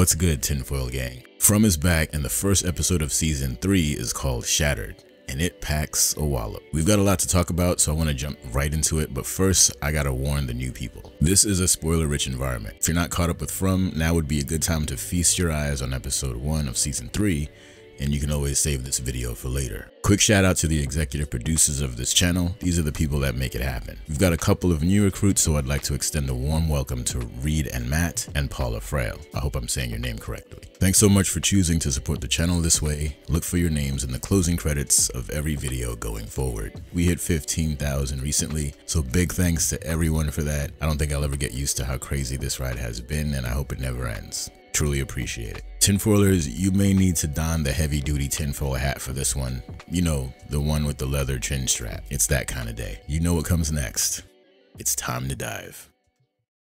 What's good, Tinfoil Gang? From is back, and the first episode of season 3 is called Shattered, and it packs a wallop. We've got a lot to talk about, so I want to jump right into it, but first, I gotta warn the new people. This is a spoiler-rich environment. If you're not caught up with From, now would be a good time to feast your eyes on episode 1 of season 3, and you can always save this video for later. Quick shout out to the executive producers of this channel. These are the people that make it happen. We've got a couple of new recruits, so I'd like to extend a warm welcome to Reed and Matt and Paula Frail. I hope I'm saying your name correctly. Thanks so much for choosing to support the channel this way. Look for your names in the closing credits of every video going forward. We hit 15,000 recently, so big thanks to everyone for that. I don't think I'll ever get used to how crazy this ride has been, and I hope it never ends. Truly appreciate it. Tinfoilers, you may need to don the heavy-duty tinfoil hat for this one. You know, the one with the leather chin strap. It's that kind of day. You know what comes next. It's time to dive.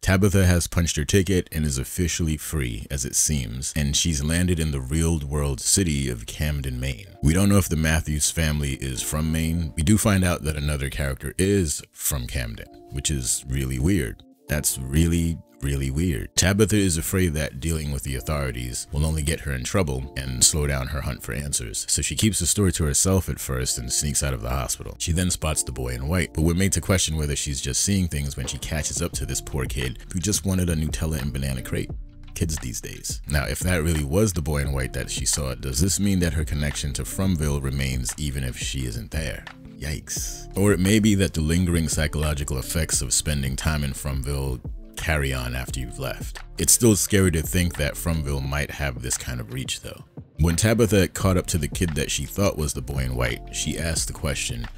Tabitha has punched her ticket and is officially free, as it seems, and she's landed in the real-world city of Camden, Maine. We don't know if the Matthews family is from Maine. We do find out that another character is from Camden, which is really weird. That's really weird. Tabitha is afraid that dealing with the authorities will only get her in trouble and slow down her hunt for answers, so she keeps the story to herself at first and sneaks out of the hospital. She then spots the boy in white, but we're made to question whether she's just seeing things when she catches up to this poor kid who just wanted a Nutella and banana crate. Kids these days. Now, if that really was the boy in white that she saw, does this mean that her connection to Fromville remains even if she isn't there? Yikes. Or it may be that the lingering psychological effects of spending time in Fromville carry on after you've left. It's still scary to think that Fromville might have this kind of reach though. When Tabitha caught up to the kid that she thought was the boy in white, she asked the question,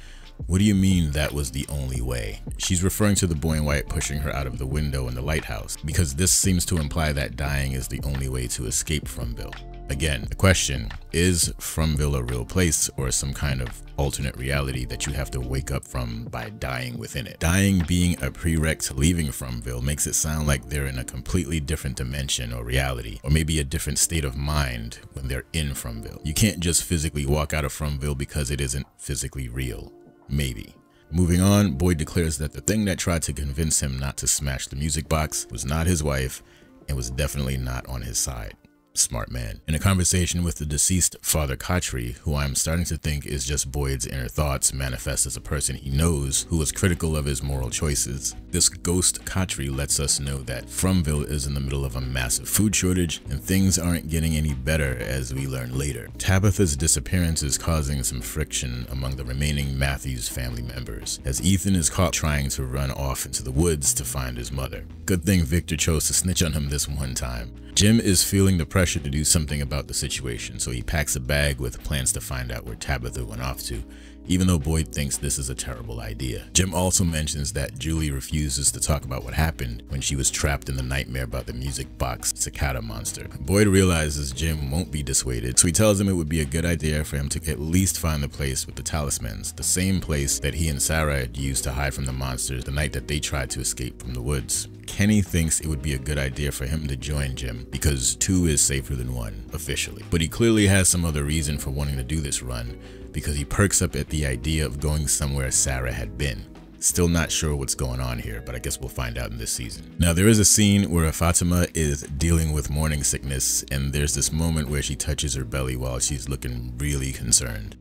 "What do you mean that was the only way?" She's referring to the boy in white pushing her out of the window in the lighthouse, because this seems to imply that dying is the only way to escape Fromville. Again, the question, is Fromville a real place or some kind of alternate reality that you have to wake up from by dying within it? Dying being a prereq to leaving Fromville makes it sound like they're in a completely different dimension or reality, or maybe a different state of mind when they're in Fromville. You can't just physically walk out of Fromville because it isn't physically real. Maybe. Moving on, Boyd declares that the thing that tried to convince him not to smash the music box was not his wife and was definitely not on his side. Smart man. In a conversation with the deceased Father Khatri, who I'm starting to think is just Boyd's inner thoughts manifest as a person he knows who was critical of his moral choices, this ghost Khatri lets us know that Fromville is in the middle of a massive food shortage and things aren't getting any better, as we learn later. Tabitha's disappearance is causing some friction among the remaining Matthews family members, as Ethan is caught trying to run off into the woods to find his mother. Good thing Victor chose to snitch on him this one time. Jim is feeling the pressure to do something about the situation, so he packs a bag with plans to find out where Tabitha went off to, even though Boyd thinks this is a terrible idea. Jim also mentions that Julie refuses to talk about what happened when she was trapped in the nightmare about the music box cicada monster. Boyd realizes Jim won't be dissuaded, so he tells him it would be a good idea for him to at least find the place with the talismans, the same place that he and Sarah had used to hide from the monsters the night that they tried to escape from the woods. Kenny thinks it would be a good idea for him to join Jim because 2 is safer than 1, officially. But he clearly has some other reason for wanting to do this run, because he perks up at the idea of going somewhere Sarah had been. Still not sure what's going on here, but I guess we'll find out in this season. Now, there is a scene where Fatima is dealing with morning sickness, and there's this moment where she touches her belly while she's looking really concerned.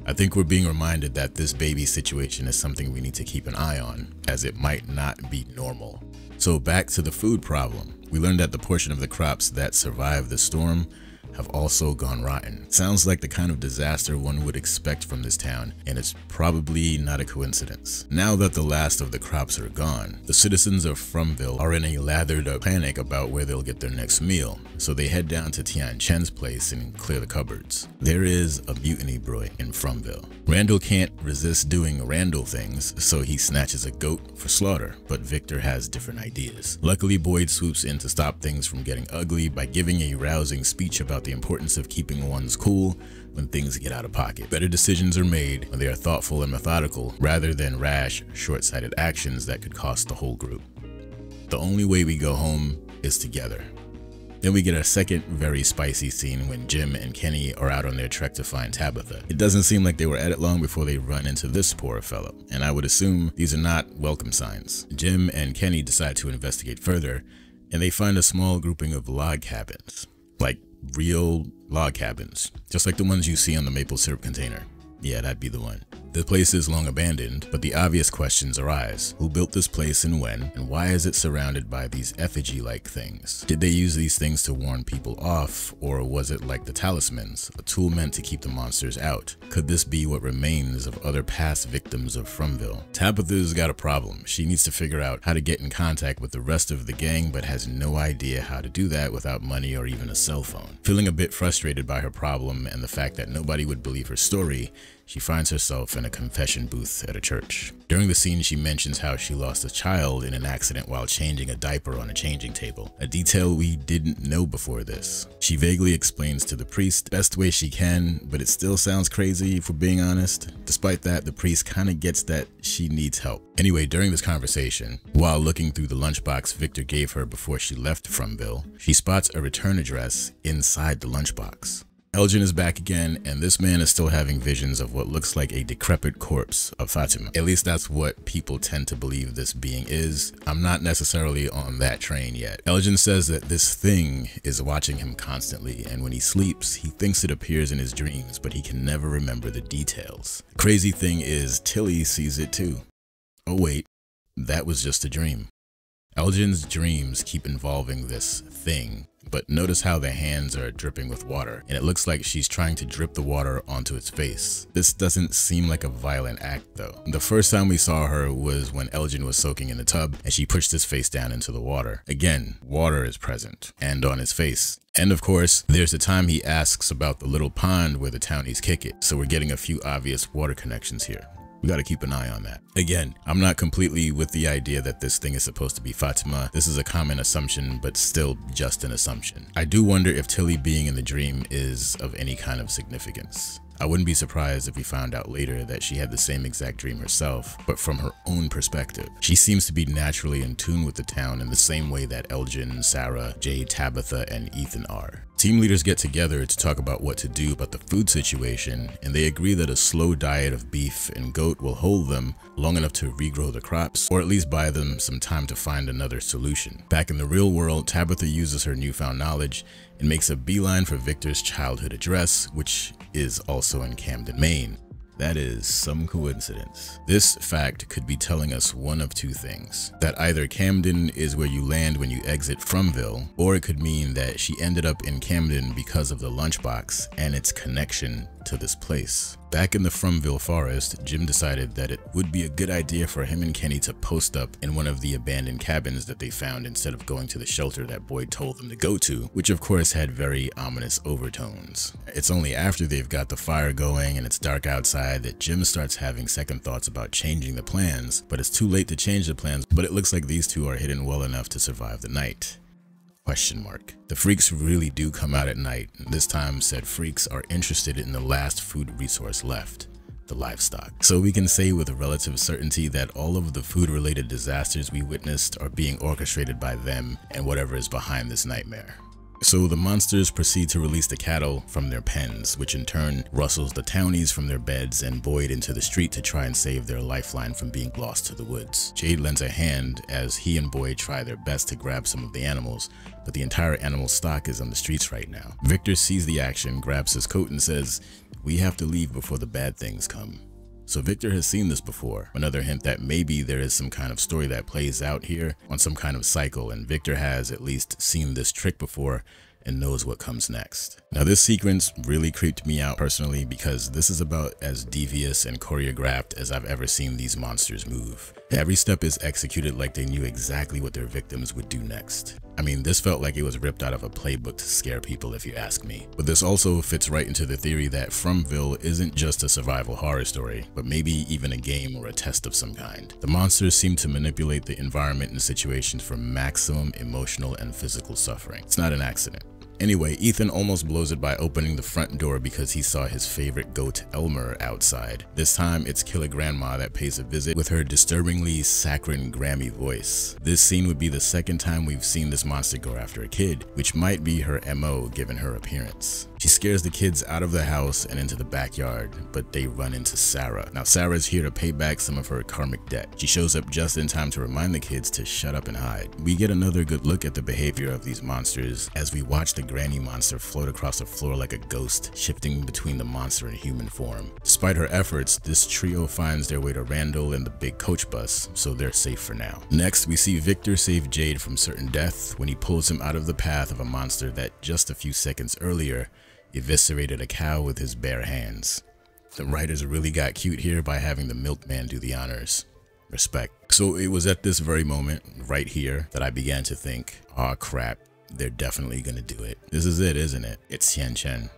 I think we're being reminded that this baby situation is something we need to keep an eye on, as it might not be normal. So back to the food problem. We learned that the portion of the crops that survived the storm have also gone rotten. Sounds like the kind of disaster one would expect from this town, and it's probably not a coincidence. Now that the last of the crops are gone, the citizens of Fromville are in a lathered up panic about where they'll get their next meal, so they head down to Tian Chen's place and clear the cupboards. There is a mutiny brewing in Fromville. Randall can't resist doing Randall things, so he snatches a goat for slaughter, but Victor has different ideas. Luckily, Boyd swoops in to stop things from getting ugly by giving a rousing speech about the importance of keeping one's cool when things get out of pocket. Better decisions are made when they are thoughtful and methodical, rather than rash, short-sighted actions that could cost the whole group. The only way we go home is together. Then we get a second very spicy scene when Jim and Kenny are out on their trek to find Tabitha. It doesn't seem like they were at it long before they run into this poor fellow, and I would assume these are not welcome signs. Jim and Kenny decide to investigate further, and they find a small grouping of log cabins. Like real log cabins, just like the ones you see on the maple syrup container. Yeah, that'd be the one. The place is long abandoned, but the obvious questions arise. Who built this place and when? And why is it surrounded by these effigy-like things? Did they use these things to warn people off, or was it like the talismans, a tool meant to keep the monsters out? Could this be what remains of other past victims of Frumville? Tabitha's got a problem. She needs to figure out how to get in contact with the rest of the gang, but has no idea how to do that without money or even a cell phone. Feeling a bit frustrated by her problem and the fact that nobody would believe her story, she finds herself in a confession booth at a church. During the scene, she mentions how she lost a child in an accident while changing a diaper on a changing table, a detail we didn't know before this. She vaguely explains to the priest best way she can, but it still sounds crazy if we're being honest. Despite that, the priest kind of gets that she needs help. Anyway, during this conversation, while looking through the lunchbox Victor gave her before she left Frumville, she spots a return address inside the lunchbox. Elgin is back again, and this man is still having visions of what looks like a decrepit corpse of Fatima. At least that's what people tend to believe this being is. I'm not necessarily on that train yet. Elgin says that this thing is watching him constantly, and when he sleeps, he thinks it appears in his dreams, but he can never remember the details. The crazy thing is, Tilly sees it too. Oh wait, that was just a dream. Elgin's dreams keep involving this thing, but notice how the hands are dripping with water, and it looks like she's trying to drip the water onto its face. This doesn't seem like a violent act though. The first time we saw her was when Elgin was soaking in the tub and she pushed his face down into the water. Again, water is present, and on his face. And of course, there's the time he asks about the little pond where the townies kick it, so we're getting a few obvious water connections here. We gotta keep an eye on that. Again, I'm not completely with the idea that this thing is supposed to be Fatima. This is a common assumption, but still just an assumption. I do wonder if Tilly being in the dream is of any kind of significance. I wouldn't be surprised if we found out later that she had the same exact dream herself, but from her own perspective. She seems to be naturally in tune with the town in the same way that Elgin, Sarah, Jade, Tabitha, and Ethan are. Team leaders get together to talk about what to do about the food situation, and they agree that a slow diet of beef and goat will hold them long enough to regrow the crops, or at least buy them some time to find another solution. Back in the real world, Tabitha uses her newfound knowledge and makes a beeline for Victor's childhood address, which is also in Camden, Maine. That is some coincidence. This fact could be telling us one of two things: that either Camden is where you land when you exit Frumville, or it could mean that she ended up in Camden because of the lunchbox and its connection to this place. Back in the Frumville forest, Jim decided that it would be a good idea for him and Kenny to post up in one of the abandoned cabins that they found instead of going to the shelter that Boyd told them to go to, which of course had very ominous overtones. It's only after they've got the fire going and it's dark outside that Jim starts having second thoughts about changing the plans, but it's too late to change the plans, but it looks like these two are hidden well enough to survive the night. Question mark. The freaks really do come out at night, and this time said freaks are interested in the last food resource left, the livestock. So we can say with a relative certainty that all of the food-related disasters we witnessed are being orchestrated by them and whatever is behind this nightmare. So the monsters proceed to release the cattle from their pens, which in turn rustles the townies from their beds and Boyd into the street to try and save their lifeline from being lost to the woods. Jade lends a hand as he and Boyd try their best to grab some of the animals, but the entire animal stock is on the streets right now. Victor sees the action, grabs his coat and says, "We have to leave before the bad things come." So Victor has seen this before, another hint that maybe there is some kind of story that plays out here on some kind of cycle, and Victor has at least seen this trick before and knows what comes next. Now this sequence really creeped me out personally because this is about as devious and choreographed as I've ever seen these monsters move. Every step is executed like they knew exactly what their victims would do next. I mean, this felt like it was ripped out of a playbook to scare people if you ask me. But this also fits right into the theory that Frumville isn't just a survival horror story, but maybe even a game or a test of some kind. The monsters seem to manipulate the environment and situations for maximum emotional and physical suffering. It's not an accident. Anyway, Ethan almost blows it by opening the front door because he saw his favorite goat Elmer outside. This time it's Killer Grandma that pays a visit with her disturbingly saccharine Grammy voice. This scene would be the second time we've seen this monster go after a kid, which might be her MO given her appearance. She scares the kids out of the house and into the backyard, but they run into Sarah. Now Sarah is here to pay back some of her karmic debt. She shows up just in time to remind the kids to shut up and hide. We get another good look at the behavior of these monsters as we watch the granny monster float across the floor like a ghost, shifting between the monster and human form. Despite her efforts, this trio finds their way to Randall and the big coach bus, so they're safe for now. Next, we see Victor save Jade from certain death when he pulls him out of the path of a monster that just a few seconds earlier eviscerated a cow with his bare hands. The writers really got cute here by having the milkman do the honors. Respect. So it was at this very moment, right here, that I began to think, aw crap, they're definitely gonna do it. This is it, isn't it? It's Chen.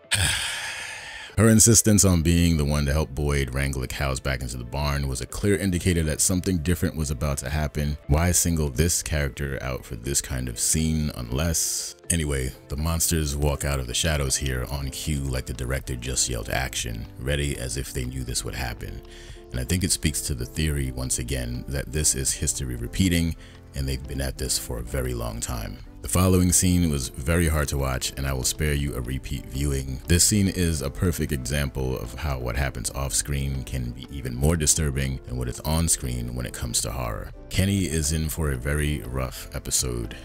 Her insistence on being the one to help Boyd wrangle the cows back into the barn was a clear indicator that something different was about to happen. Why single this character out for this kind of scene unless... Anyway, the monsters walk out of the shadows here on cue like the director just yelled action, ready as if they knew this would happen. And I think it speaks to the theory once again that this is history repeating and they've been at this for a very long time. The following scene was very hard to watch and I will spare you a repeat viewing. This scene is a perfect example of how what happens off screen can be even more disturbing than what is on screen when it comes to horror. Cheney is in for a very rough episode.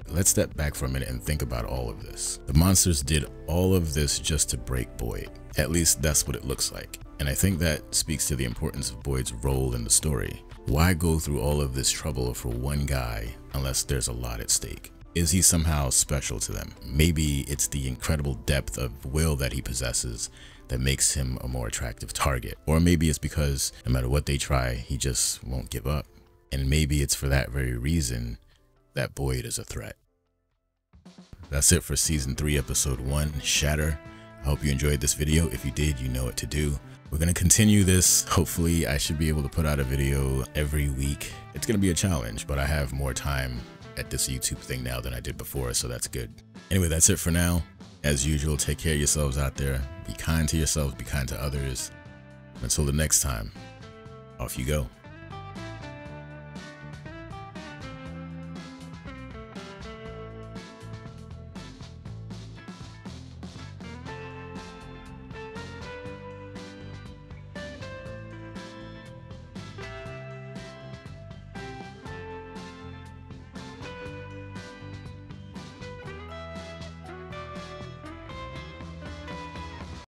Let's step back for a minute and think about all of this. The monsters did all of this just to break Boyd. At least that's what it looks like. And I think that speaks to the importance of Boyd's role in the story. Why go through all of this trouble for one guy unless there's a lot at stake? Is he somehow special to them? Maybe it's the incredible depth of will that he possesses that makes him a more attractive target. Or maybe it's because no matter what they try, he just won't give up. And maybe it's for that very reason that Boyd is a threat. That's it for Season 3, Episode 1, Shatter. I hope you enjoyed this video. If you did, you know what to do. We're going to continue this. Hopefully, I should be able to put out a video every week. It's going to be a challenge, but I have more time at this YouTube thing now than I did before, so that's good. Anyway, that's it for now. As usual, take care of yourselves out there. Be kind to yourselves, be kind to others. Until the next time, off you go.